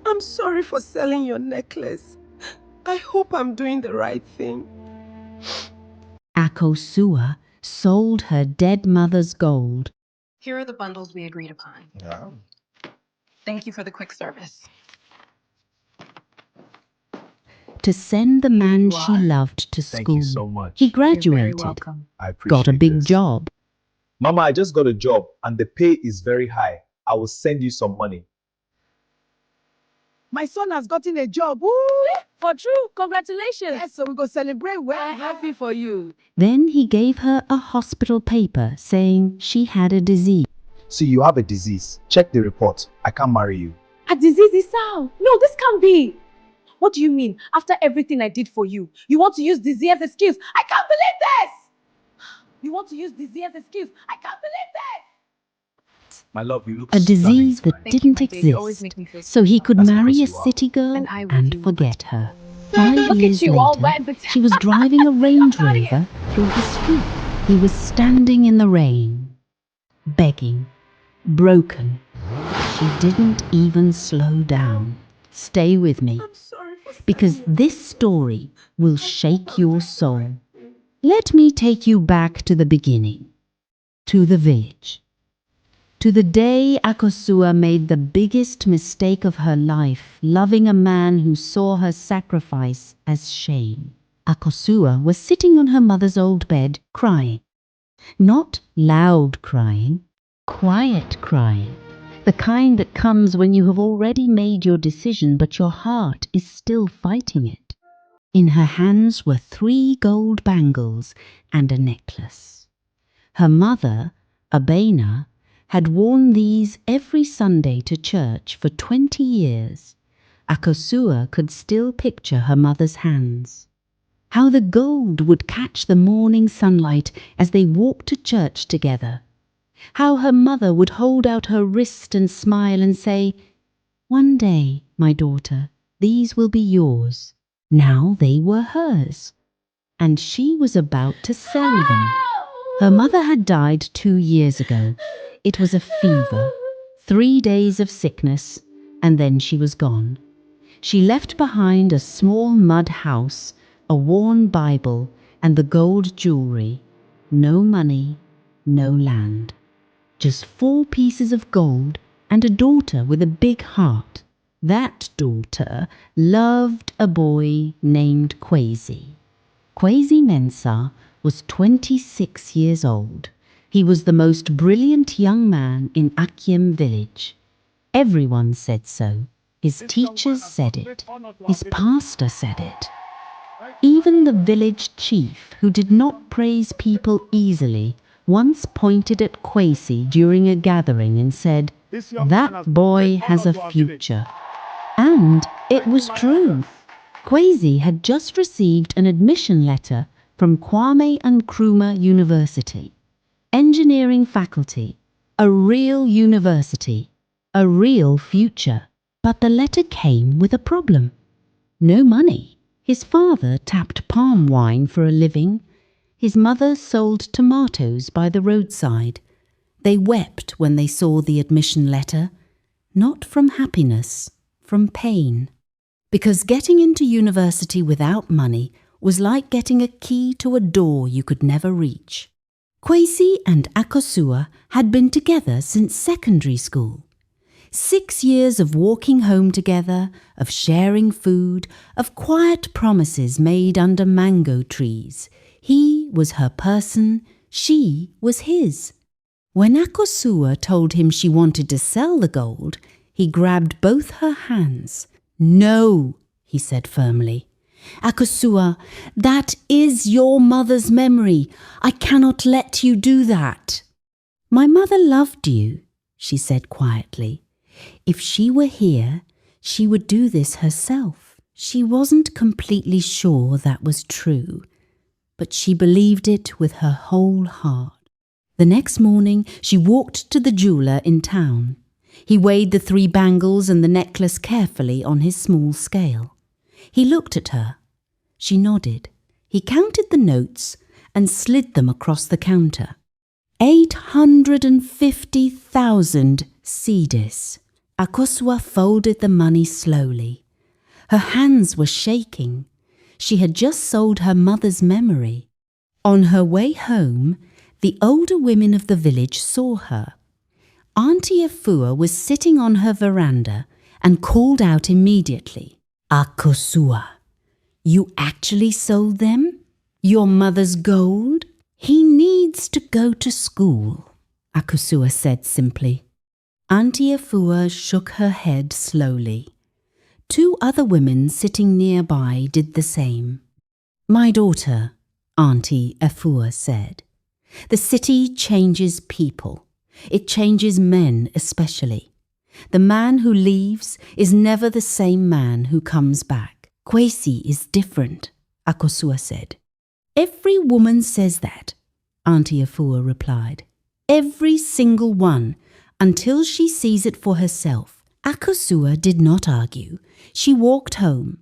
I'm sorry for selling your necklace. I hope I'm doing the right thing. Akosua sold her dead mother's gold. Here are the bundles we agreed upon. Yeah. Thank you for the quick service. To send the man she loved to Thank school. you so much. He You're very graduated, welcome. I appreciate got a big this. job. Mama, I just got a job and the pay is very high. I will send you some money. My son has gotten a job. Woo! For true, congratulations. Yes, so we go celebrate. We're happy for you. Then he gave her a hospital paper saying she had a disease. See, you have a disease. Check the report. I can't marry you. A disease is how? No, this can't be. What do you mean? After everything I did for you, you want to use disease as excuse? I can't believe this! You want to use disease as excuse? I can't believe this! My love, you look A stunning disease that tonight. Thank you, didn't my dear. You always exist, make me feel so he could That's marry a because you are. city girl And I with and you. forget her. 5 Look years at you, all later, wet but she was driving a Range Rover through the street. He was standing in the rain, begging, broken. She didn't even slow down. Stay with me, I'm sorry for because selling this story will shake your soul. Let me take you back to the beginning, to the village, to the day Akosua made the biggest mistake of her life, loving a man who saw her sacrifice as shame. Akosua was sitting on her mother's old bed, crying. Not loud crying, quiet crying. The kind that comes when you have already made your decision but your heart is still fighting it. In her hands were 3 gold bangles and a necklace. Her mother, Abena, had worn these every Sunday to church for 20 years. Akosua could still picture her mother's hands. How the gold would catch the morning sunlight as they walked to church together. How her mother would hold out her wrist and smile and say, "One day, my daughter, these will be yours." Now they were hers, and she was about to sell them. Her mother had died 2 years ago. It was a fever, 3 days of sickness, and then she was gone. She left behind a small mud house, a worn Bible, and the gold jewelry. No money, no land. Just 4 pieces of gold and a daughter with a big heart. That daughter loved a boy named Quazi. Quazi Mensah was 26 years old. He was the most brilliant young man in Akyem village. Everyone said so. His teachers said it. His pastor said it. Even the village chief, who did not praise people easily, once pointed at Quazi during a gathering and said, "That boy has a future." And it was true. Quazi had just received an admission letter from Kwame Nkrumah University. Engineering faculty, a real university, a real future. But the letter came with a problem. No money. His father tapped palm wine for a living. His mother sold tomatoes by the roadside. They wept when they saw the admission letter, not from happiness, from pain. Because getting into university without money was like getting a key to a door you could never reach. Quazi and Akosua had been together since secondary school. 6 years of walking home together, of sharing food, of quiet promises made under mango trees. He was her person, she was his. When Akosua told him she wanted to sell the gold, he grabbed both her hands. "No," he said firmly. "Akosua, that is your mother's memory. I cannot let you do that." "My mother loved you," she said quietly. If she were here, she would do this herself. She wasn't completely sure that was true, but she believed it with her whole heart. The next morning, she walked to the jeweler in town. He weighed the 3 bangles and the necklace carefully on his small scale. He looked at her. She nodded. He counted the notes and slid them across the counter. 850,000 cedis. Akosua folded the money slowly. Her hands were shaking. She had just sold her mother's memory. On her way home, the older women of the village saw her. Auntie Afua was sitting on her veranda and called out immediately, "Akosua, you actually sold them? Your mother's gold? He needs to go to school," Akosua said simply. Auntie Afua shook her head slowly. Two other women sitting nearby did the same. "My daughter," Auntie Afua said, "the city changes people. It changes men especially. The man who leaves is never the same man who comes back. Quazi is different," Akosua said. "Every woman says that," Auntie Afua replied. "Every single one, until she sees it for herself." Akosua did not argue. She walked home.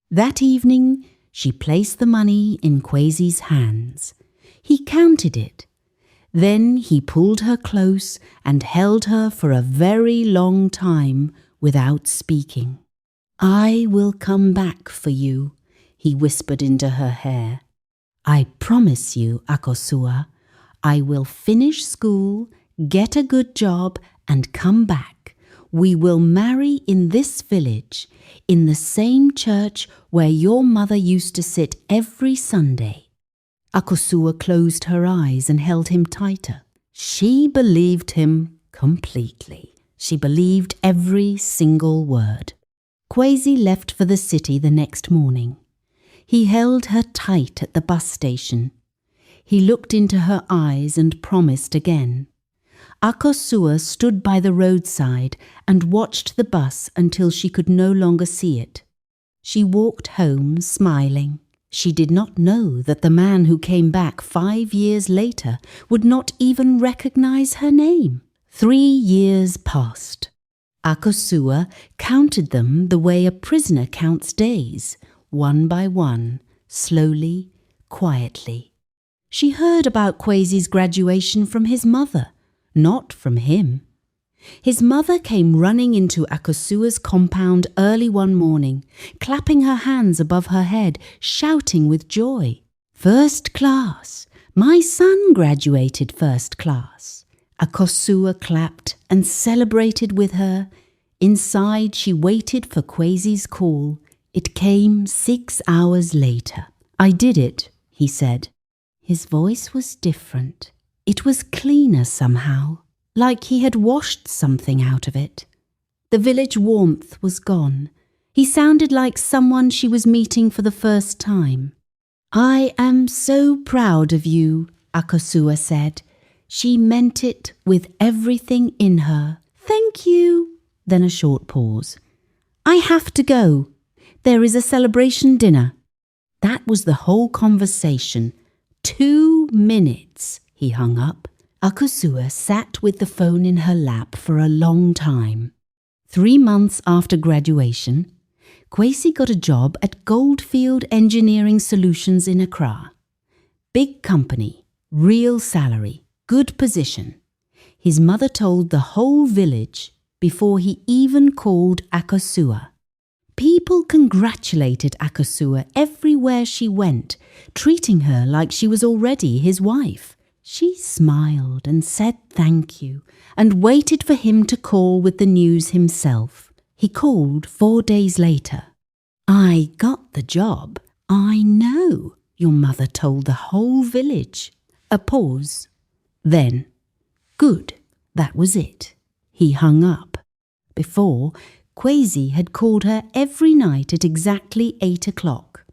That evening, she placed the money in Quazi's hands. He counted it. Then he pulled her close and held her for a very long time without speaking. "I will come back for you," he whispered into her hair. "I promise you, Akosua, I will finish school, get a good job, and come back. We will marry in this village, in the same church where your mother used to sit every Sunday." Akosua closed her eyes and held him tighter. She believed him completely. She believed every single word. Quazi left for the city the next morning. He held her tight at the bus station. He looked into her eyes and promised again. Akosua stood by the roadside and watched the bus until she could no longer see it. She walked home smiling. She did not know that the man who came back 5 years later would not even recognize her name. 3 years passed. Akosua counted them the way a prisoner counts days, one by one, slowly, quietly. She heard about Quazi's graduation from his mother, not from him. His mother came running into Akosua's compound early one morning, clapping her hands above her head, shouting with joy. "First class! My son graduated first class!" Akosua clapped and celebrated with her. Inside, she waited for Quazi's call. It came 6 hours later. "I did it," he said. His voice was different. It was cleaner somehow, like he had washed something out of it. The village warmth was gone. He sounded like someone she was meeting for the first time. "I am so proud of you," Akosua said. She meant it with everything in her. "Thank you." Then a short pause. "I have to go. There is a celebration dinner." That was the whole conversation. 2 minutes. He hung up. Akosua sat with the phone in her lap for a long time. 3 months after graduation, Quazi got a job at Goldfield Engineering Solutions in Accra. Big company, real salary, good position. His mother told the whole village before he even called Akosua. People congratulated Akosua everywhere she went, treating her like she was already his wife. She smiled and said thank you and waited for him to call with the news himself. He called 4 days later. "I got the job. I know," your mother told the whole village. A pause. Then, "Good, that was it." He hung up. Before, Quazi had called her every night at exactly 8 o'clock.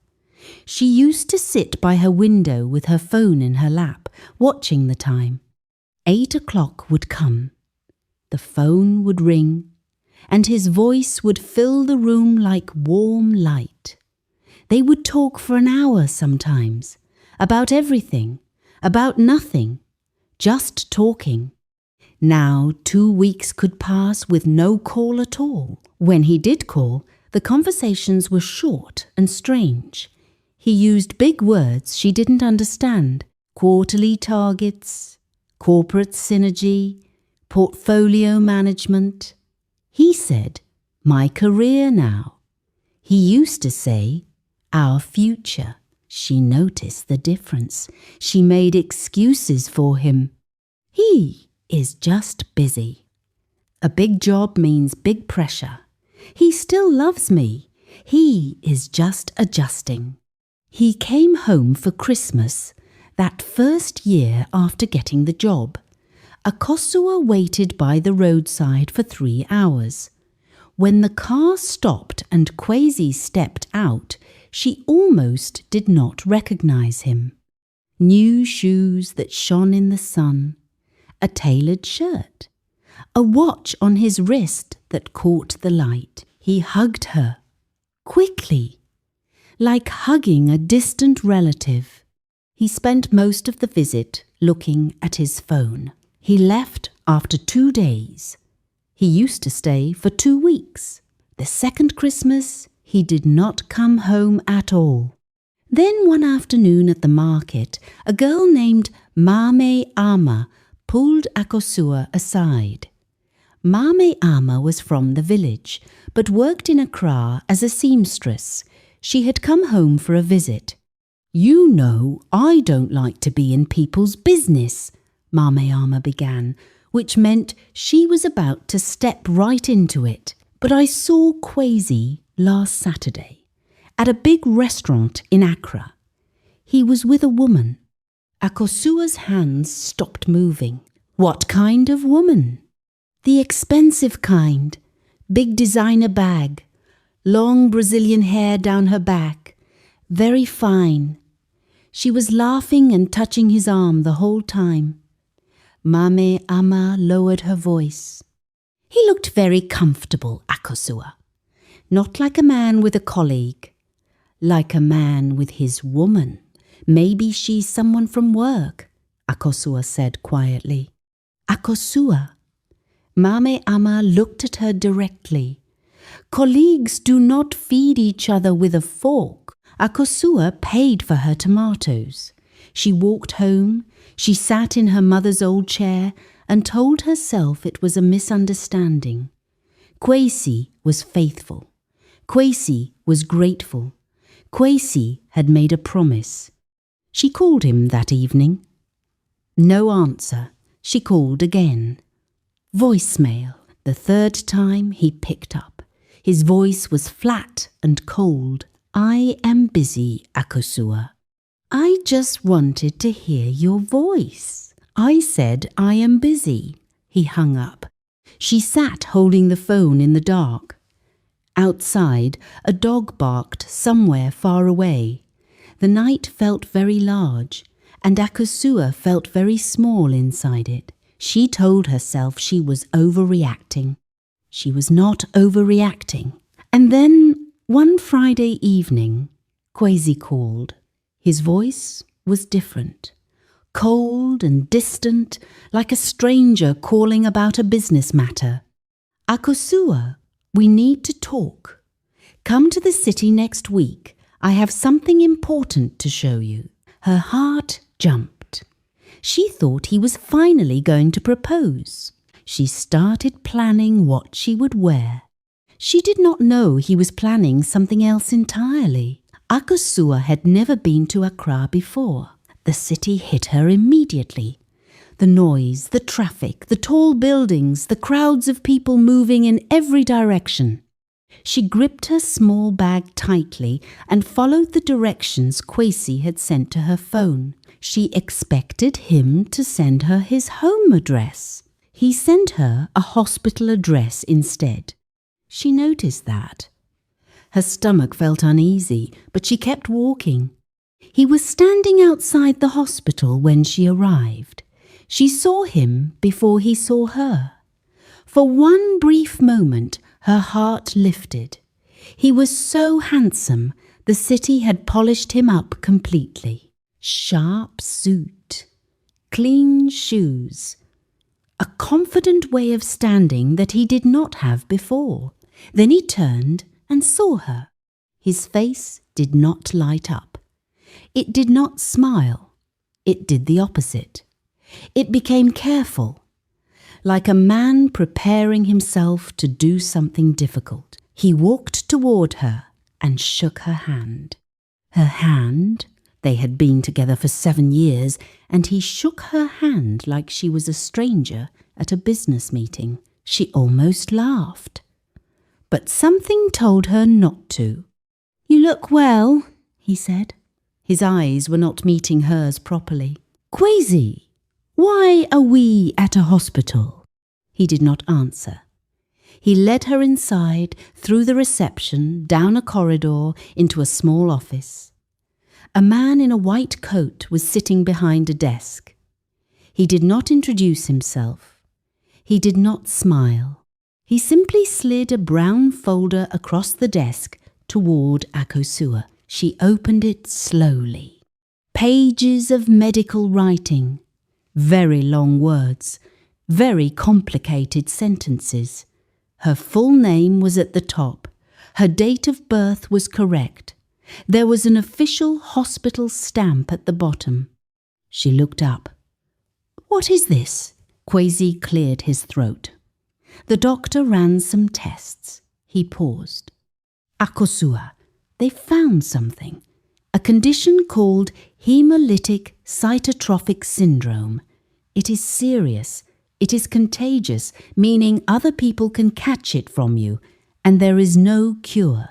She used to sit by her window with her phone in her lap, watching the time. 8 o'clock would come. The phone would ring, and his voice would fill the room like warm light. They would talk for an hour sometimes, about everything, about nothing, just talking. Now 2 weeks could pass with no call at all. When he did call, the conversations were short and strange. He used big words she didn't understand. Quarterly targets, corporate synergy, portfolio management. He said, "My career now." He used to say, "Our future." She noticed the difference. She made excuses for him. He is just busy. A big job means big pressure. He still loves me. He is just adjusting. He came home for Christmas, that first year after getting the job. Akosua waited by the roadside for 3 hours. When the car stopped and Quazi stepped out, she almost did not recognize him. New shoes that shone in the sun, a tailored shirt, a watch on his wrist that caught the light. He hugged her, quickly, like hugging a distant relative. He spent most of the visit looking at his phone. He left after 2 days. He used to stay for 2 weeks. The second Christmas, he did not come home at all. Then one afternoon at the market, a girl named Mame Ama pulled Akosua aside. Mame Ama was from the village, but worked in Accra as a seamstress. She had come home for a visit. "You know, I don't like to be in people's business," Mame Ama began, which meant she was about to step right into it. "But I saw Quazi last Saturday at a big restaurant in Accra. He was with a woman." Akosua's hands stopped moving. "What kind of woman?" "The expensive kind. Big designer bag. Long Brazilian hair down her back. Very fine. She was laughing and touching his arm the whole time." Mame Ama lowered her voice. "He looked very comfortable, Akosua. Not like a man with a colleague. Like a man with his woman. Maybe she's someone from work," Akosua said quietly. "Akosua." Mame Ama looked at her directly. "Colleagues do not feed each other with a fork." Akosua paid for her tomatoes. She walked home. She sat in her mother's old chair and told herself it was a misunderstanding. Quazi was faithful. Quazi was grateful. Quazi had made a promise. She called him that evening. No answer. She called again. Voicemail. The third time he picked up. His voice was flat and cold. "I am busy, Akosua. I just wanted to hear your voice." "I said I am busy." He hung up. She sat holding the phone in the dark. Outside, a dog barked somewhere far away. The night felt very large, and Akosua felt very small inside it. She told herself she was overreacting. She was not overreacting. And then, one Friday evening, Quazi called. His voice was different. Cold and distant, like a stranger calling about a business matter. "Akosua, we need to talk. Come to the city next week. I have something important to show you." Her heart jumped. She thought he was finally going to propose. She started planning what she would wear. She did not know he was planning something else entirely. Akosua had never been to Accra before. The city hit her immediately. The noise, the traffic, the tall buildings, the crowds of people moving in every direction. She gripped her small bag tightly and followed the directions Quazi had sent to her phone. She expected him to send her his home address. He sent her a hospital address instead. She noticed that. Her stomach felt uneasy, but she kept walking. He was standing outside the hospital when she arrived. She saw him before he saw her. For one brief moment, her heart lifted. He was so handsome, the city had polished him up completely. Sharp suit, clean shoes, a confident way of standing that he did not have before. Then he turned and saw her. His face did not light up. It did not smile. It did the opposite. It became careful. like a man preparing himself to do something difficult. He walked toward her and shook her hand. Her hand? They had been together for 7 years, and he shook her hand like she was a stranger at a business meeting. She almost laughed. But something told her not to. "You look well," he said. His eyes were not meeting hers properly. "Quazi, why are we at a hospital?" He did not answer. He led her inside, through the reception, down a corridor, into a small office. A man in a white coat was sitting behind a desk. He did not introduce himself. He did not smile. He simply slid a brown folder across the desk toward Akosua. She opened it slowly. Pages of medical writing, very long words, very complicated sentences. Her full name was at the top. Her date of birth was correct. There was an official hospital stamp at the bottom. She looked up. "What is this?" Quazi cleared his throat. The doctor ran some tests. He paused. "Akosua, they found something. A condition called hemolytic cytotrophic syndrome. It is serious. It is contagious, meaning other people can catch it from you, and there is no cure."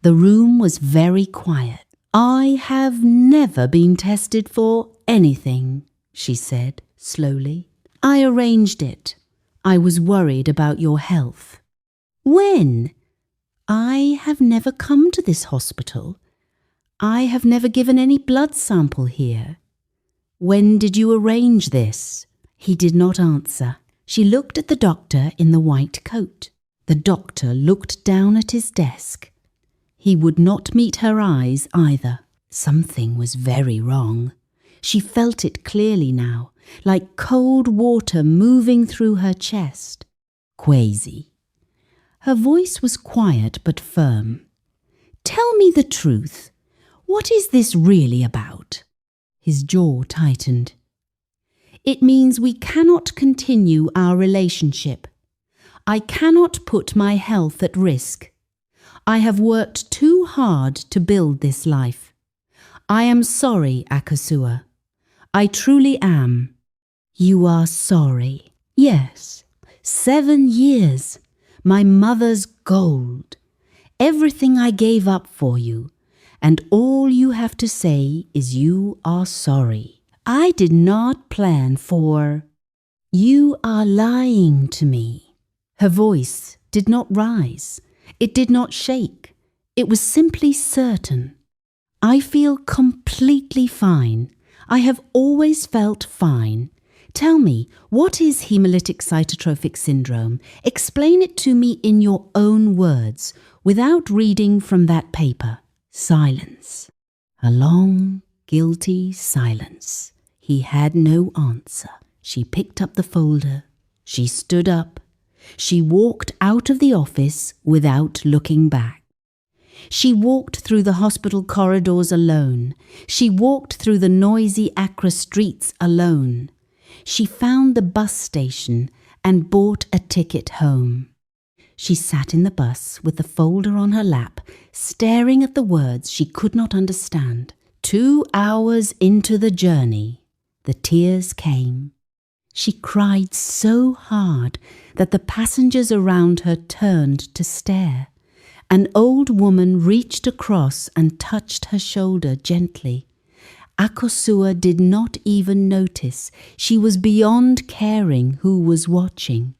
The room was very quiet. "I have never been tested for anything," she said slowly. "I arranged it. I was worried about your health." "When?" "I have never come to this hospital. I have never given any blood sample here." "When did you arrange this?" He did not answer. She looked at the doctor in the white coat. The doctor looked down at his desk. He would not meet her eyes either. Something was very wrong. She felt it clearly now, like cold water moving through her chest. "Quazi." Her voice was quiet but firm. "Tell me the truth. What is this really about?" His jaw tightened. "It means we cannot continue our relationship. I cannot put my health at risk. I have worked too hard to build this life. I am sorry, Akosua. I truly am." "You are sorry?" "Yes. 7 years. My mother's gold. Everything I gave up for you. And all you have to say is you are sorry. I did not plan for..." "You are lying to me." Her voice did not rise. It did not shake. It was simply certain. "I feel completely fine. I have always felt fine. Tell me, what is hemolytic cytotrophic syndrome? Explain it to me in your own words, without reading from that paper." Silence. A long, guilty silence. He had no answer. She picked up the folder. She stood up. She walked out of the office without looking back. She walked through the hospital corridors alone. She walked through the noisy Accra streets alone. She found the bus station and bought a ticket home. She sat in the bus with the folder on her lap, staring at the words she could not understand. 2 hours into the journey, the tears came. She cried so hard that the passengers around her turned to stare. An old woman reached across and touched her shoulder gently. Akosua did not even notice. She was beyond caring who was watching.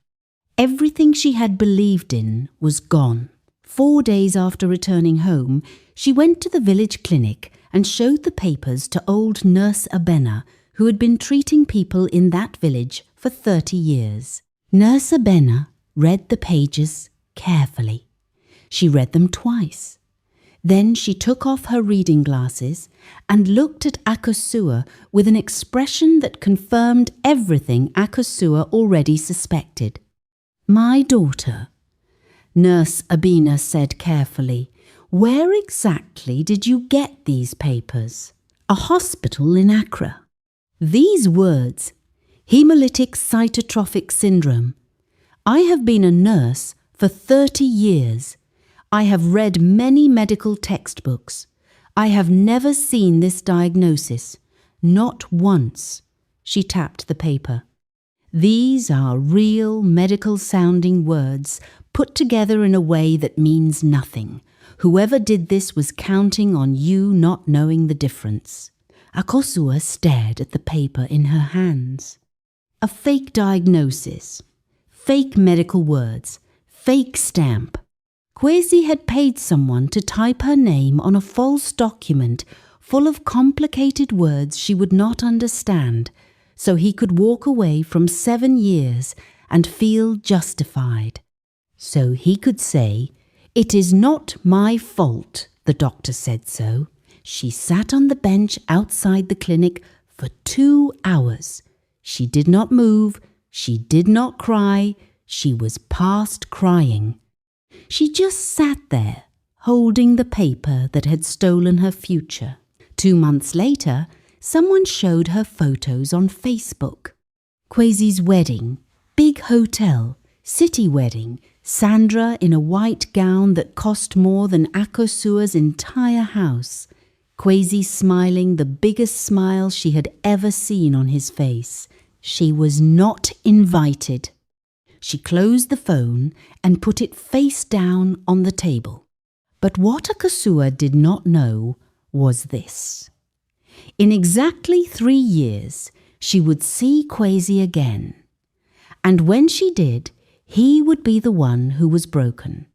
Everything she had believed in was gone. 4 days after returning home, she went to the village clinic and showed the papers to old Nurse Abena, who had been treating people in that village for 30 years. Nurse Abena read the pages carefully. She read them twice. Then she took off her reading glasses and looked at Akosua with an expression that confirmed everything Akosua already suspected. "My daughter," Nurse Abena said carefully, "where exactly did you get these papers?" "A hospital in Accra." These words, Hemolytic cytotrophic syndrome. I have been a nurse for 30 years. I have read many medical textbooks. I have never seen this diagnosis. Not once. She tapped the paper. These are real medical-sounding words put together in a way that means nothing. Whoever did this was counting on you not knowing the difference. Akosua stared at the paper in her hands. A fake diagnosis. Fake medical words. Fake stamp. Quazi had paid someone to type her name on a false document full of complicated words she would not understand, so he could walk away from 7 years and feel justified. So he could say, "It is not my fault, the doctor said so." She sat on the bench outside the clinic for 2 hours. She did not move, she did not cry, she was past crying. She just sat there, holding the paper that had stolen her future. 2 months later, someone showed her photos on Facebook. Quasi's wedding, big hotel, city wedding, Sandra in a white gown that cost more than Akosua's entire house. Quasi smiling the biggest smile she had ever seen on his face. She was not invited. She closed the phone and put it face down on the table. But what Akosua did not know was this. In exactly 3 years, she would see Quasi again. And when she did, he would be the one who was broken.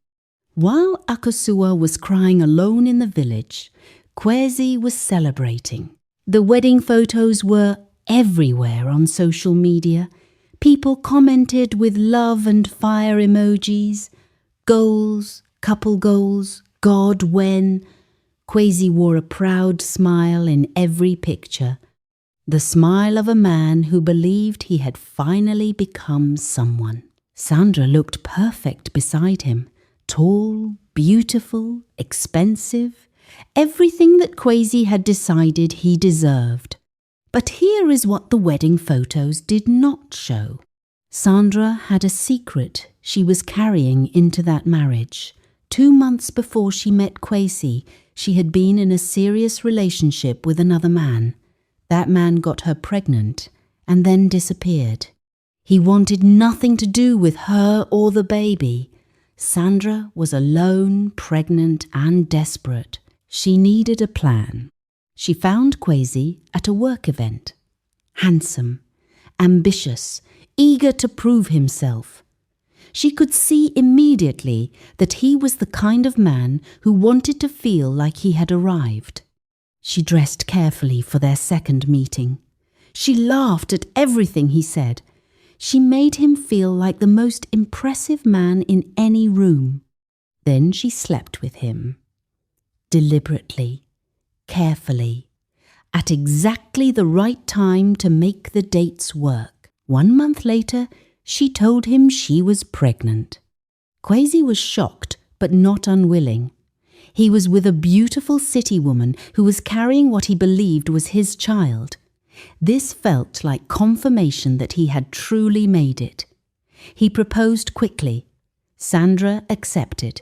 While Akosua was crying alone in the village, Quasi was celebrating. The wedding photos were everywhere on social media. People commented with love and fire emojis, goals, couple goals, God when. Quasi wore a proud smile in every picture, the smile of a man who believed he had finally become someone. Sandra looked perfect beside him, tall, beautiful, expensive, everything that Quasi had decided he deserved. But here is what the wedding photos did not show. Sandra had a secret she was carrying into that marriage. 2 months before she met Quasi, she had been in a serious relationship with another man. That man got her pregnant and then disappeared. He wanted nothing to do with her or the baby. Sandra was alone, pregnant and desperate. She needed a plan. She found Quasi at a work event. Handsome, ambitious, eager to prove himself. She could see immediately that he was the kind of man who wanted to feel like he had arrived. She dressed carefully for their second meeting. She laughed at everything he said. She made him feel like the most impressive man in any room. Then she slept with him. Deliberately, carefully, at exactly the right time to make the dates work. 1 month later, she told him she was pregnant. Quasi was shocked, but not unwilling. He was with a beautiful city woman who was carrying what he believed was his child. This felt like confirmation that he had truly made it. He proposed quickly. Sandra accepted.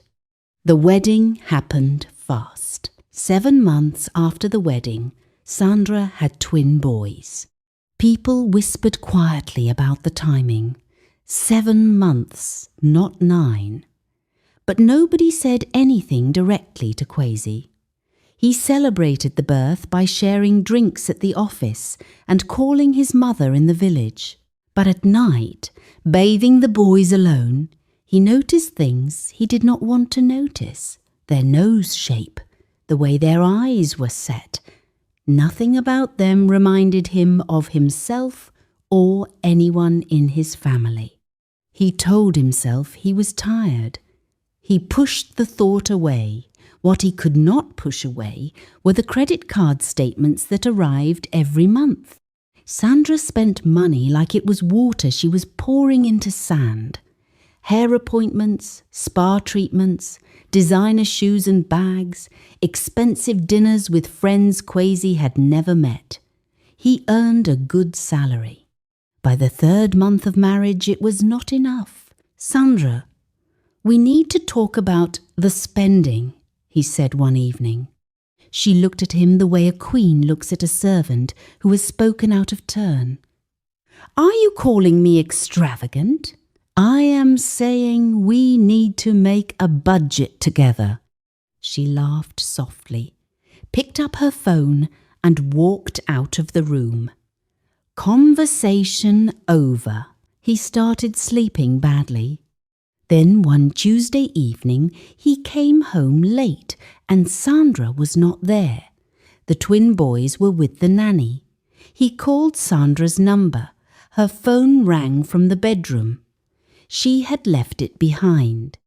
The wedding happened fast. 7 months after the wedding, Sandra had twin boys. People whispered quietly about the timing. 7 months, not 9. But nobody said anything directly to Quasi. He celebrated the birth by sharing drinks at the office and calling his mother in the village. But at night, bathing the boys alone, he noticed things he did not want to notice. Their nose shape, the way their eyes were set. Nothing about them reminded him of himself or anyone in his family. He told himself he was tired. He pushed the thought away. What he could not push away were the credit card statements that arrived every month. Sandra spent money like it was water she was pouring into sand. Hair appointments, spa treatments, designer shoes and bags, expensive dinners with friends Quasi had never met. He earned a good salary. By the 3rd month of marriage, it was not enough. Sandra, we need to talk about the spending, he said one evening. She looked at him the way a queen looks at a servant who has spoken out of turn. Are you calling me extravagant? I am saying we need to make a budget together. She laughed softly, picked up her phone and walked out of the room. Conversation over. He started sleeping badly. Then one Tuesday evening he came home late and Sandra was not there. The twin boys were with the nanny. He called Sandra's number. Her phone rang from the bedroom. She had left it behind.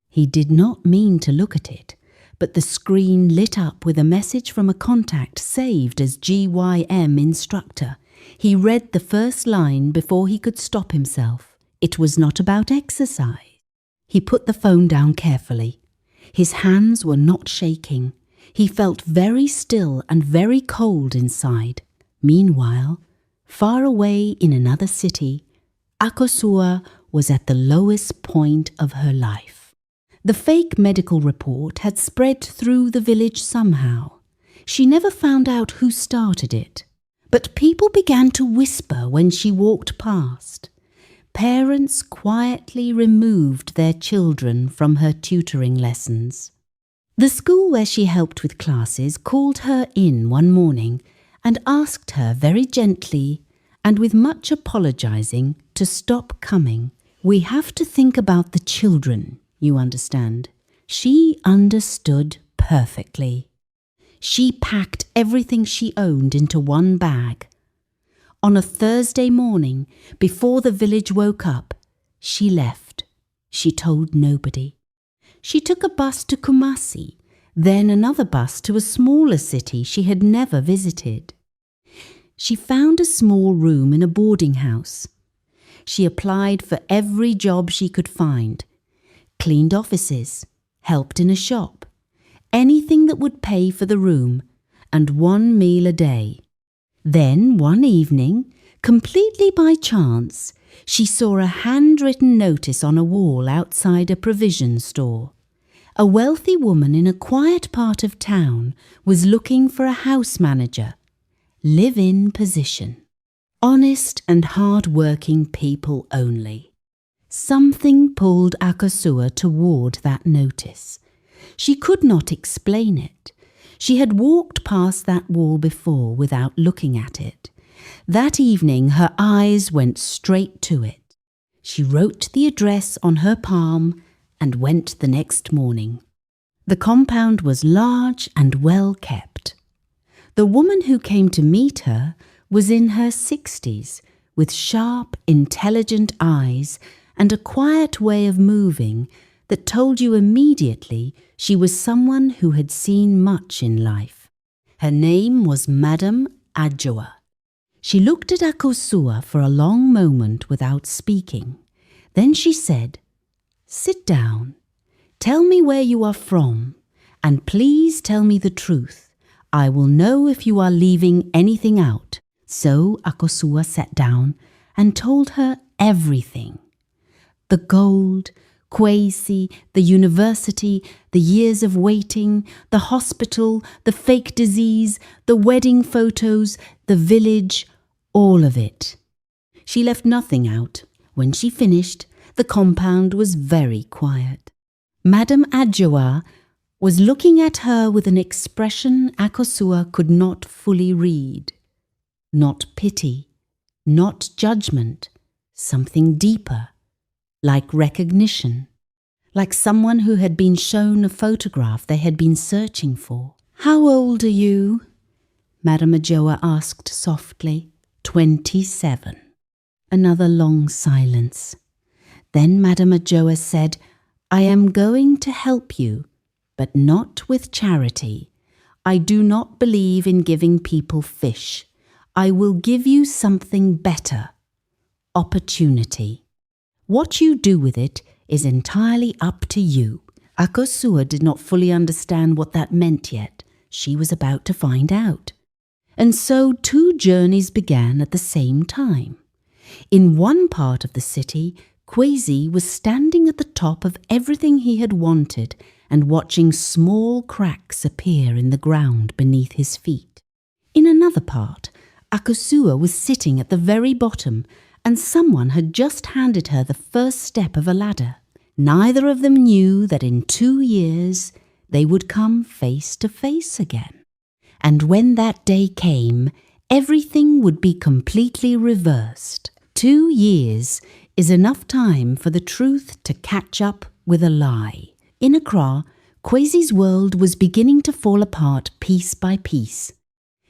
He did not mean to look at it, but the screen lit up with a message from a contact saved as GYM instructor. He read the first line before he could stop himself. It was not about exercise. He put the phone down carefully. His hands were not shaking. He felt very still and very cold inside. Meanwhile, far away in another city, Akosua was at the lowest point of her life. The fake medical report had spread through the village somehow. She never found out who started it, but people began to whisper when she walked past. Parents quietly removed their children from her tutoring lessons. The school where she helped with classes called her in one morning and asked her very gently and with much apologizing to stop coming. We have to think about the children, you understand. She understood perfectly. She packed everything she owned into one bag. On a Thursday morning, before the village woke up, she left. She told nobody. She took a bus to Kumasi, then another bus to a smaller city she had never visited. She found a small room in a boarding house. She applied for every job she could find, cleaned offices, helped in a shop, anything that would pay for the room, and 1 meal a day. Then one evening, completely by chance, she saw a handwritten notice on a wall outside a provision store. A wealthy woman in a quiet part of town was looking for a house manager, live-in position. Honest and hard-working people only. Something pulled Akosua toward that notice. She could not explain it. She had walked past that wall before without looking at it. That evening her eyes went straight to it. She wrote the address on her palm and went the next morning. The compound was large and well kept. The woman who came to meet her was in her 60s, with sharp, intelligent eyes and a quiet way of moving that told you immediately she was someone who had seen much in life. Her name was Madame Adjoa. She looked at Akosua for a long moment without speaking. Then she said, "Sit down. Tell me where you are from, and please tell me the truth. I will know if you are leaving anything out." So Akosua sat down and told her everything. The gold, Quazi, the university, the years of waiting, the hospital, the fake disease, the wedding photos, the village, all of it. She left nothing out. When she finished, the compound was very quiet. Madame Adjoa was looking at her with an expression Akosua could not fully read. Not pity, not judgment, something deeper, like recognition, like someone who had been shown a photograph they had been searching for. "How old are you?" Madame Adjoa asked softly. 27. Another long silence. Then Madame Adjoa said, "I am going to help you, but not with charity. I do not believe in giving people fish. I will give you something better. Opportunity. What you do with it is entirely up to you." Akosua did not fully understand what that meant yet. She was about to find out. And so 2 journeys began at the same time. In one part of the city, Quazi was standing at the top of everything he had wanted and watching small cracks appear in the ground beneath his feet. In another part, Akosua was sitting at the very bottom, and someone had just handed her the first step of a ladder. Neither of them knew that in 2 years they would come face to face again. And when that day came, everything would be completely reversed. 2 years is enough time for the truth to catch up with a lie. In Accra, Quasi's world was beginning to fall apart piece by piece.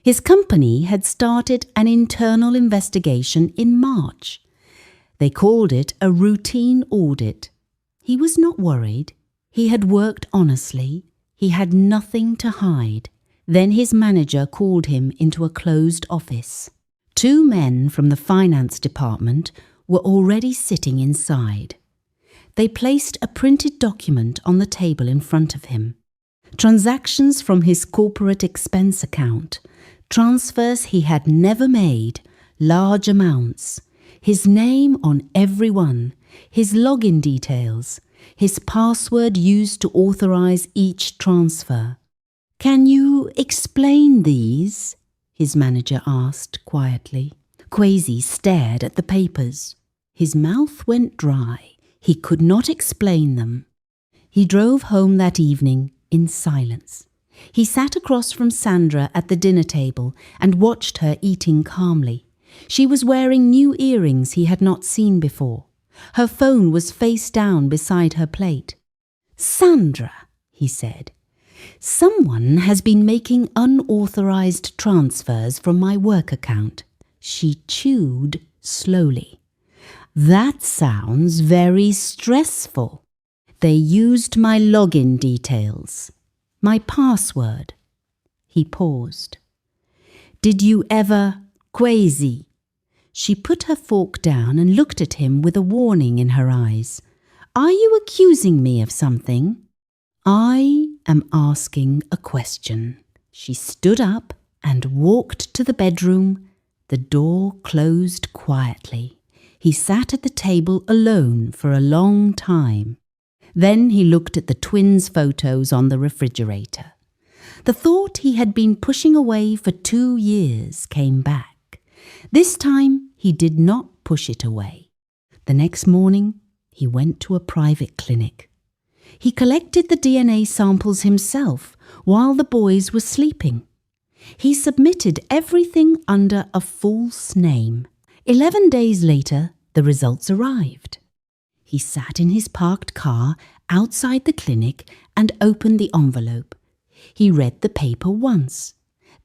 His company had started an internal investigation in March. They called it a routine audit. He was not worried. He had worked honestly. He had nothing to hide. Then his manager called him into a closed office. 2 men from the finance department were already sitting inside. They placed a printed document on the table in front of him. Transactions from his corporate expense account, transfers he had never made, large amounts, his name on every one, his login details, his password used to authorize each transfer. "Can you explain these?" his manager asked quietly. Quazi stared at the papers. His mouth went dry. He could not explain them. He drove home that evening in silence. He sat across from Sandra at the dinner table and watched her eating calmly. She was wearing new earrings he had not seen before. Her phone was face down beside her plate. "Sandra," he said, "someone has been making unauthorized transfers from my work account." She chewed slowly. "That sounds very stressful. They used my login details, my password." He paused. "Did you ever, Quazi?" She put her fork down and looked at him with a warning in her eyes. "Are you accusing me of something?" "I am asking a question." She stood up and walked to the bedroom. The door closed quietly. He sat at the table alone for a long time. Then he looked at the twins' photos on the refrigerator. The thought he had been pushing away for 2 years came back. This time he did not push it away. The next morning he went to a private clinic. He collected the DNA samples himself while the boys were sleeping. He submitted everything under a false name. 11 days later, the results arrived. He sat in his parked car outside the clinic and opened the envelope. He read the paper once,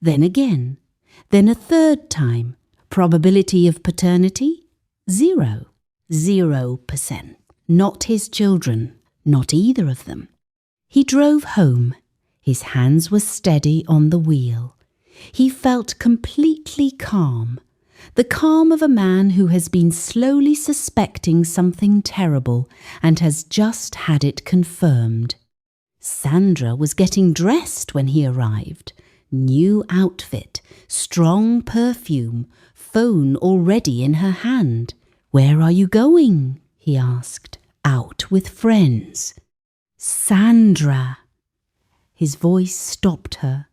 then again, then a third time. Probability of paternity? 0. 0%. Not his children, not either of them. He drove home. His hands were steady on the wheel. He felt completely calm. The calm of a man who has been slowly suspecting something terrible and has just had it confirmed. Sandra was getting dressed when he arrived. New outfit, strong perfume, phone already in her hand. "Where are you going?" he asked. "Out with friends." "Sandra." His voice stopped her.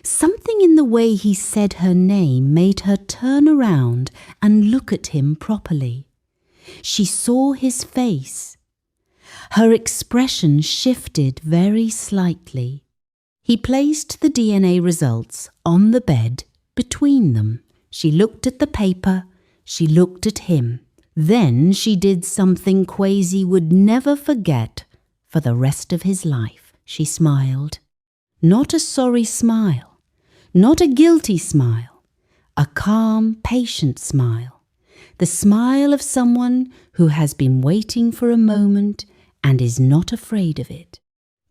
Something in the way he said her name made her turn around and look at him properly. She saw his face. Her expression shifted very slightly. He placed the DNA results on the bed between them. She looked at the paper. She looked at him. Then she did something Quazi would never forget for the rest of his life. She smiled. Not a sorry smile, not a guilty smile, a calm, patient smile. The smile of someone who has been waiting for a moment and is not afraid of it.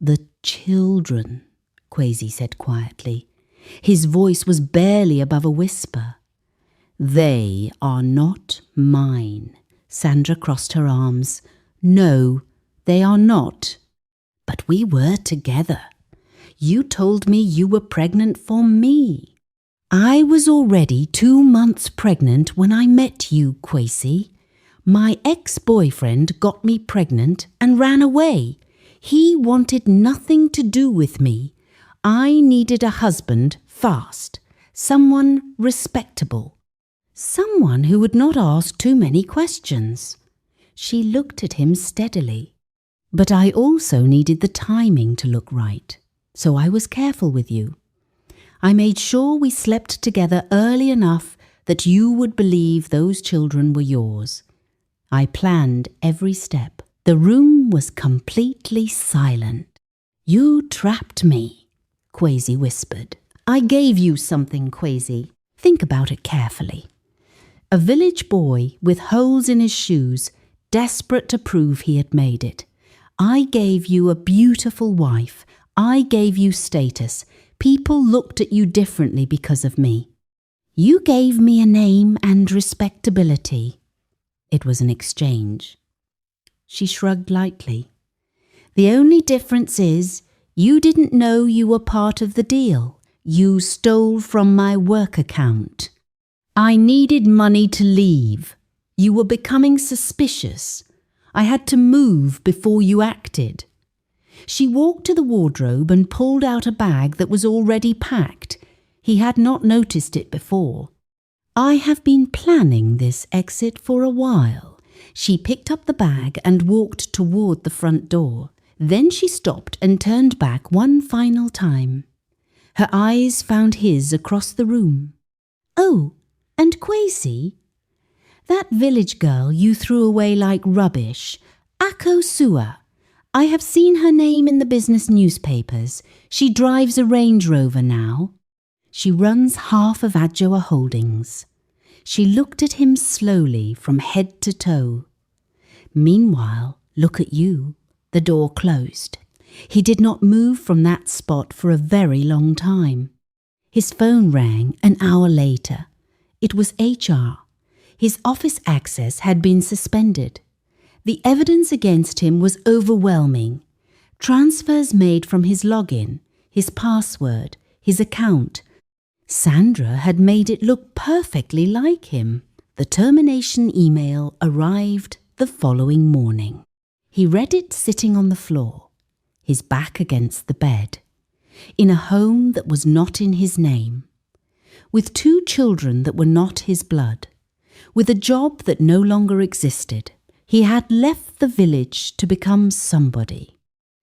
"The children," Quazi said quietly. His voice was barely above a whisper. "They are not mine." Sandra crossed her arms. "No, they are not. But we were together. You told me you were pregnant for me." I was already 2 months pregnant when I met you, Quazi. My ex-boyfriend got me pregnant and ran away. He wanted nothing to do with me. I needed a husband fast, someone respectable, someone who would not ask too many questions. She looked at him steadily. But I also needed the timing to look right, so I was careful with you. I made sure we slept together early enough that you would believe those children were yours. I planned every step. The room was completely silent. You trapped me, Quazi whispered. I gave you something, Quazi. Think about it carefully. A village boy with holes in his shoes, desperate to prove he had made it. I gave you a beautiful wife. I gave you status. People looked at you differently because of me. You gave me a name and respectability. It was an exchange. She shrugged lightly. The only difference is you didn't know you were part of the deal. You stole from my work account. I needed money to leave. You were becoming suspicious. I had to move before you acted. She walked to the wardrobe and pulled out a bag that was already packed. He had not noticed it before. I have been planning this exit for a while. She picked up the bag and walked toward the front door. Then she stopped and turned back one final time. Her eyes found his across the room. Oh, and Quazi? That village girl you threw away like rubbish, Akosua. I have seen her name in the business newspapers. She drives a Range Rover now. She runs half of Adjoa Holdings. She looked at him slowly from head to toe. Meanwhile, look at you. The door closed. He did not move from that spot for a very long time. His phone rang an hour later. It was HR. His office access had been suspended. The evidence against him was overwhelming. Transfers made from his login, his password, his account. Sandra had made it look perfectly like him. The termination email arrived the following morning. He read it sitting on the floor, his back against the bed, in a home that was not in his name, with 2 children that were not his blood, with a job that no longer existed. He had left the village to become somebody.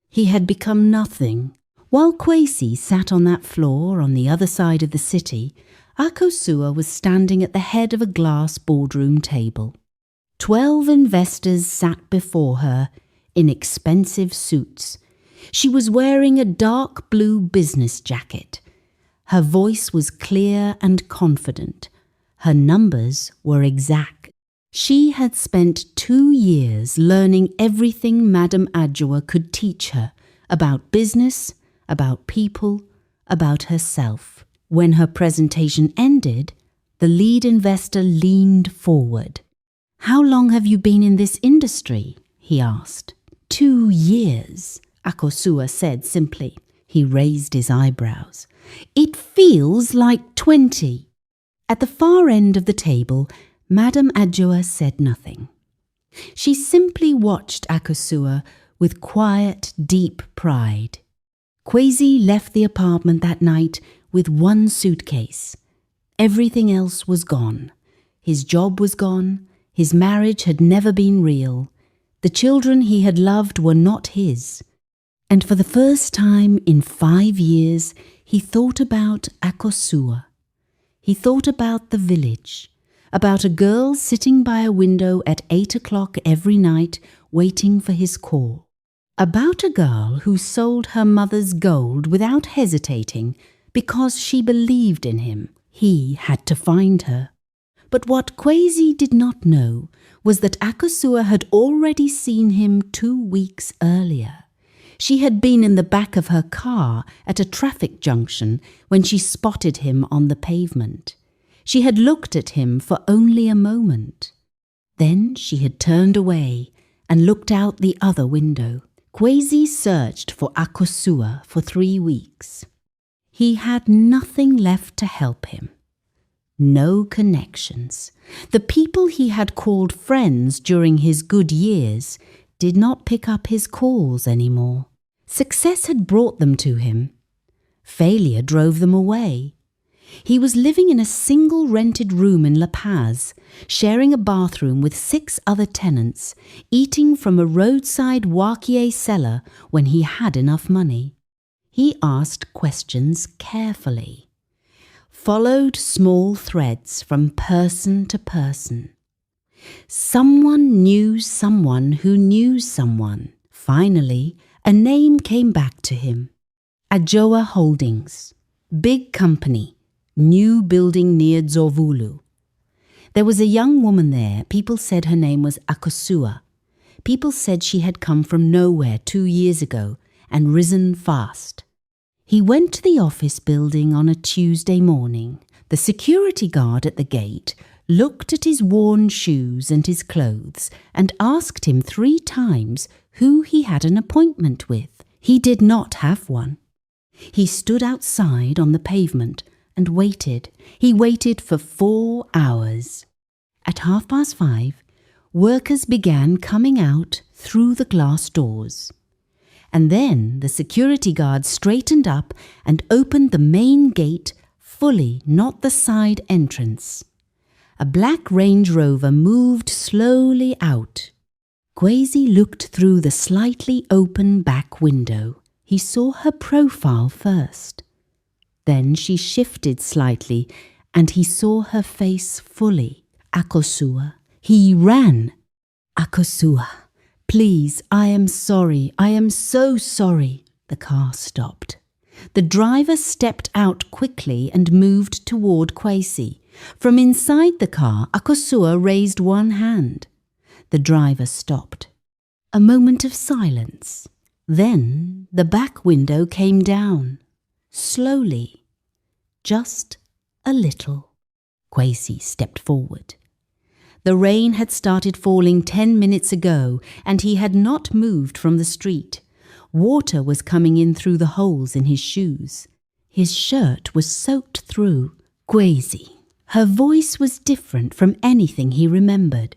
He had become nothing. While Quazi sat on that floor on the other side of the city, Akosua was standing at the head of a glass boardroom table. 12 investors sat before her in expensive suits. She was wearing a dark blue business jacket. Her voice was clear and confident. Her numbers were exact. She had spent 2 years learning everything Madame Adjoa could teach her about business, about people, about herself. When her presentation ended, the lead investor leaned forward. How long have you been in this industry? He asked. 2 years, Akosua said simply. He raised his eyebrows. It feels like 20. At the far end of the table, Madame Adjoa said nothing. She simply watched Akosua with quiet, deep pride. Quazi left the apartment that night with 1 suitcase. Everything else was gone. His job was gone. His marriage had never been real. The children he had loved were not his. And for the first time in 5 years, he thought about Akosua. He thought about the village, about a girl sitting by a window at 8 o'clock every night waiting for his call. About a girl who sold her mother's gold without hesitating because she believed in him. He had to find her. But what Quazi did not know was that Akosua had already seen him 2 weeks earlier. She had been in the back of her car at a traffic junction when she spotted him on the pavement. She had looked at him for only a moment. Then she had turned away and looked out the other window. Quazi searched for Akosua for 3 weeks. He had nothing left to help him. No connections. The people he had called friends during his good years did not pick up his calls anymore. Success had brought them to him. Failure drove them away. He was living in a single rented room in La Paz, sharing a bathroom with 6 other tenants, eating from a roadside Wakier cellar when he had enough money. He asked questions carefully, followed small threads from person to person. Someone knew someone who knew someone. Finally, a name came back to him. Ajoa Holdings. Big company. New building near Dzovulu. There was a young woman there. People said her name was Akosua. People said she had come from nowhere 2 years ago and risen fast. He went to the office building on a Tuesday morning. The security guard at the gate looked at his worn shoes and his clothes and asked him 3 times who he had an appointment with. He did not have one. He stood outside on the pavement and waited. He waited for 4 hours. At 5:30, workers began coming out through the glass doors. And then the security guard straightened up and opened the main gate fully, not the side entrance. A black Range Rover moved slowly out. Quazi looked through the slightly open back window. He saw her profile first. Then she shifted slightly, and he saw her face fully. Akosua. He ran. Akosua. Please, I am sorry. I am so sorry. The car stopped. The driver stepped out quickly and moved toward Quazi. From inside the car, Akosua raised one hand. The driver stopped. A moment of silence. Then the back window came down. Slowly. Just a little. Quazi stepped forward. The rain had started falling 10 minutes ago, and he had not moved from the street. Water was coming in through the holes in his shoes. His shirt was soaked through. Quazi. Her voice was different from anything he remembered.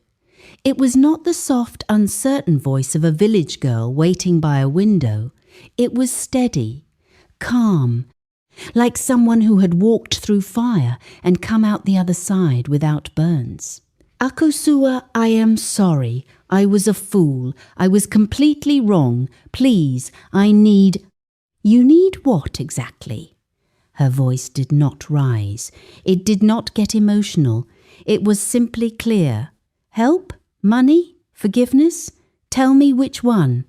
It was not the soft, uncertain voice of a village girl waiting by a window. It was steady, calm, like someone who had walked through fire and come out the other side without burns. Akosua, I am sorry. I was a fool. I was completely wrong. Please, I need... You need what exactly? Her voice did not rise. It did not get emotional. It was simply clear. Help? Money? Forgiveness? Tell me which one.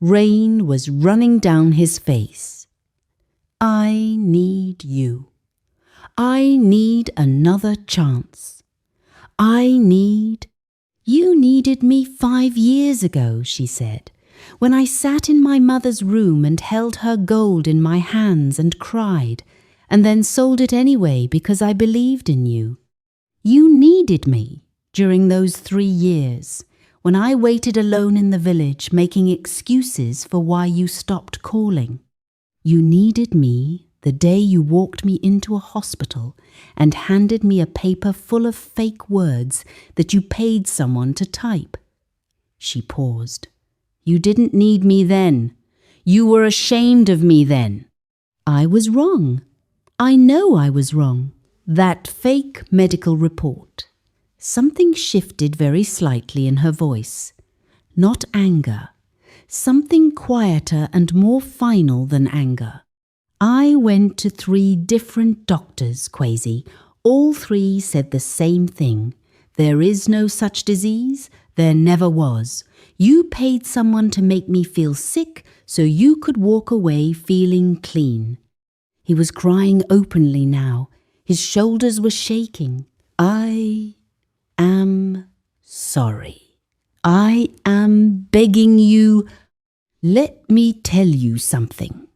Rain was running down his face. I need you. I need another chance. I need... You needed me 5 years ago, she said, when I sat in my mother's room and held her gold in my hands and cried, and then sold it anyway because I believed in you. You needed me during those 3 years, when I waited alone in the village making excuses for why you stopped calling. You needed me the day you walked me into a hospital and handed me a paper full of fake words that you paid someone to type. She paused. You didn't need me then. You were ashamed of me then. I was wrong. I know I was wrong. That fake medical report. Something shifted very slightly in her voice. Not anger. Something quieter and more final than anger. I went to 3 different doctors, Quazi. All 3 said the same thing. There is no such disease. There never was. You paid someone to make me feel sick so you could walk away feeling clean. He was crying openly now. His shoulders were shaking. I am sorry. I am begging you. Let me tell you something.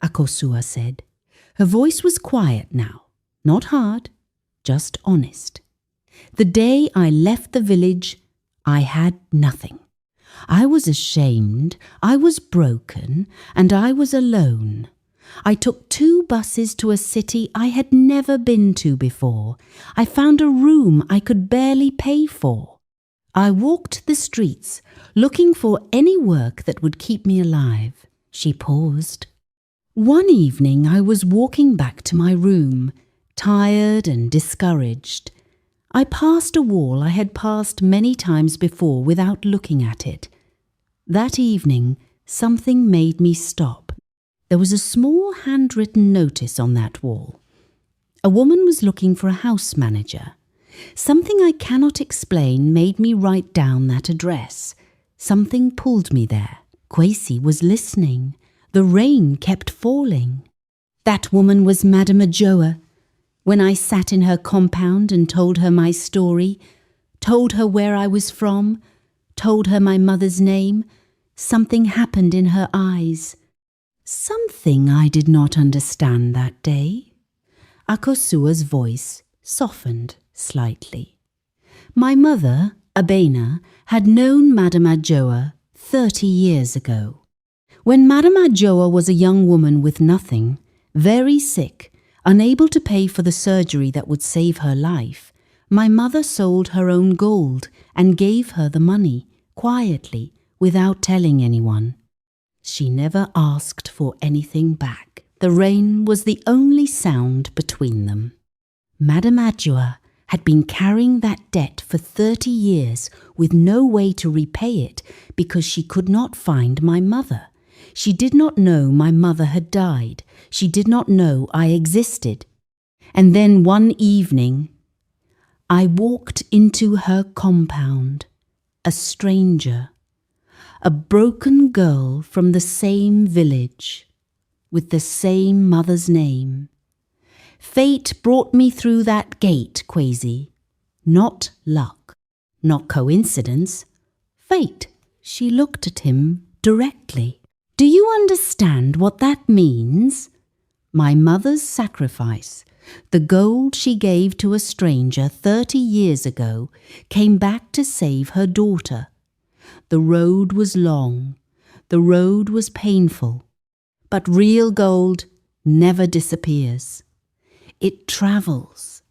Akosua said. Her voice was quiet now, not hard, just honest. The day I left the village, I had nothing. I was ashamed, I was broken, and I was alone. I took 2 buses to a city I had never been to before. I found a room I could barely pay for. I walked the streets looking for any work that would keep me alive. She paused. One evening I was walking back to my room, tired and discouraged. I passed a wall I had passed many times before without looking at it. That evening, something made me stop. There was a small handwritten notice on that wall. A woman was looking for a house manager. Something I cannot explain made me write down that address. Something pulled me there. Quazi was listening. The rain kept falling. That woman was Madame Adjoa. When I sat in her compound and told her my story, told her where I was from, told her my mother's name, something happened in her eyes. Something I did not understand that day. Akosua's voice softened slightly. My mother, Abena, had known Madame Adjoa 30 years ago. When Madame Adjoa was a young woman with nothing, very sick, unable to pay for the surgery that would save her life, my mother sold her own gold and gave her the money, quietly, without telling anyone. She never asked for anything back. The rain was the only sound between them. Madame Adjoa had been carrying that debt for 30 years with no way to repay it because she could not find my mother. She did not know my mother had died. She did not know I existed. And then one evening, I walked into her compound, a stranger, a broken girl from the same village, with the same mother's name. Fate brought me through that gate, Quazi. Not luck, not coincidence. Fate. She looked at him directly. Do you understand what that means? My mother's sacrifice, the gold she gave to a stranger 30 years ago, came back to save her daughter. The road was long, the road was painful, but real gold never disappears. It travels,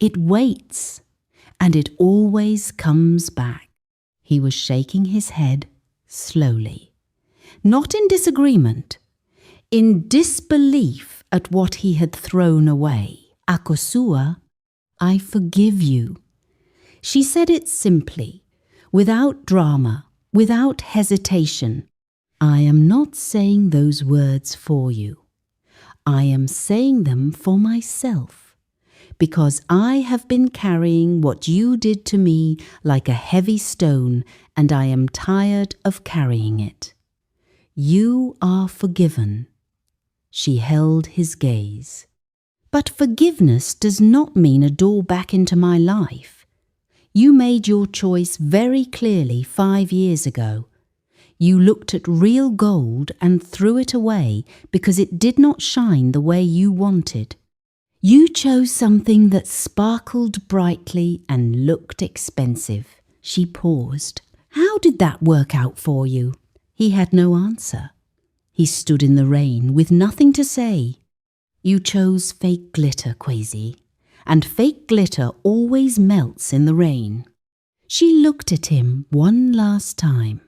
it waits, and it always comes back. He was shaking his head slowly. Not in disagreement, in disbelief at what he had thrown away. Akosua, I forgive you. She said it simply, without drama, without hesitation. I am not saying those words for you. I am saying them for myself, because I have been carrying what you did to me like a heavy stone, and I am tired of carrying it. You are forgiven. She held his gaze. But forgiveness does not mean a door back into my life. You made your choice very clearly 5 years ago. You looked at real gold and threw it away because it did not shine the way you wanted. You chose something that sparkled brightly and looked expensive. She paused. How did that work out for you? He had no answer. He stood in the rain with nothing to say. You chose fake glitter, Quazi, and fake glitter always melts in the rain. She looked at him one last time.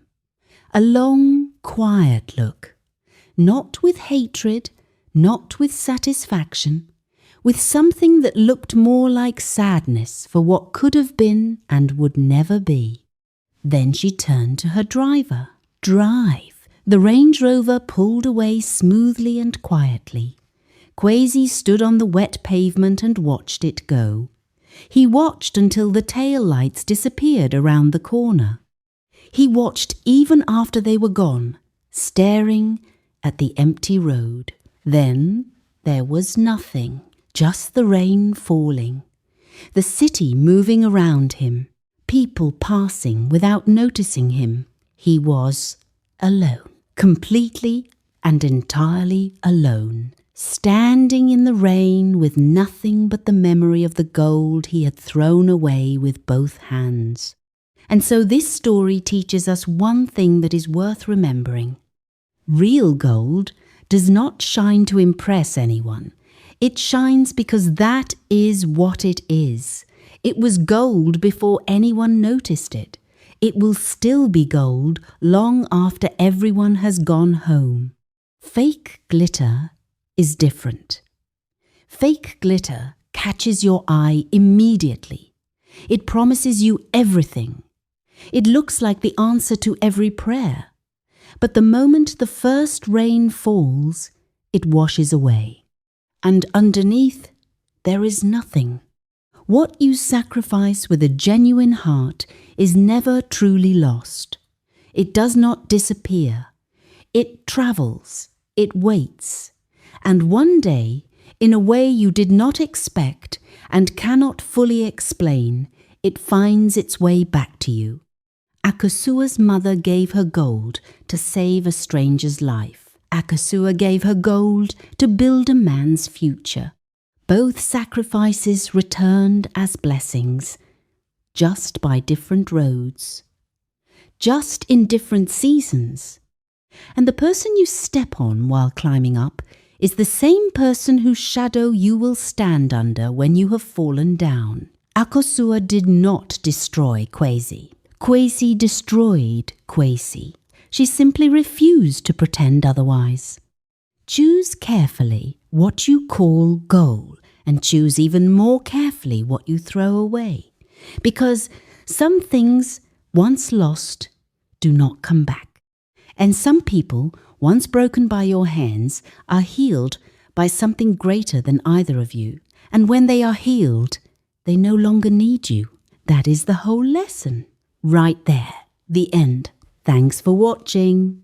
A long, quiet look, not with hatred, not with satisfaction, with something that looked more like sadness for what could have been and would never be. Then she turned to her driver. Drive. The Range Rover pulled away smoothly and quietly. Quazi stood on the wet pavement and watched it go. He watched until the tail lights disappeared around the corner. He watched even after they were gone, staring at the empty road. Then there was nothing, just the rain falling, the city moving around him, people passing without noticing him. He was alone, completely and entirely alone, standing in the rain with nothing but the memory of the gold he had thrown away with both hands. And so this story teaches us one thing that is worth remembering. Real gold does not shine to impress anyone. It shines because that is what it is. It was gold before anyone noticed it. It will still be gold long after everyone has gone home. Fake glitter is different. Fake glitter catches your eye immediately. It promises you everything. It looks like the answer to every prayer. But the moment the first rain falls, it washes away. And underneath, there is nothing. What you sacrifice with a genuine heart is never truly lost. It does not disappear. It travels. It waits. And one day, in a way you did not expect and cannot fully explain, it finds its way back to you. Akasua's mother gave her gold to save a stranger's life. Akasua gave her gold to build a man's future. Both sacrifices returned as blessings, just by different roads, just in different seasons. And the person you step on while climbing up is the same person whose shadow you will stand under when you have fallen down. Akasua did not destroy Quazi. Quazi destroyed Quazi. She simply refused to pretend otherwise. Choose carefully what you call goal and choose even more carefully what you throw away. Because some things, once lost, do not come back. And some people, once broken by your hands, are healed by something greater than either of you. And when they are healed, they no longer need you. That is the whole lesson. Right there, the end. Thanks for watching.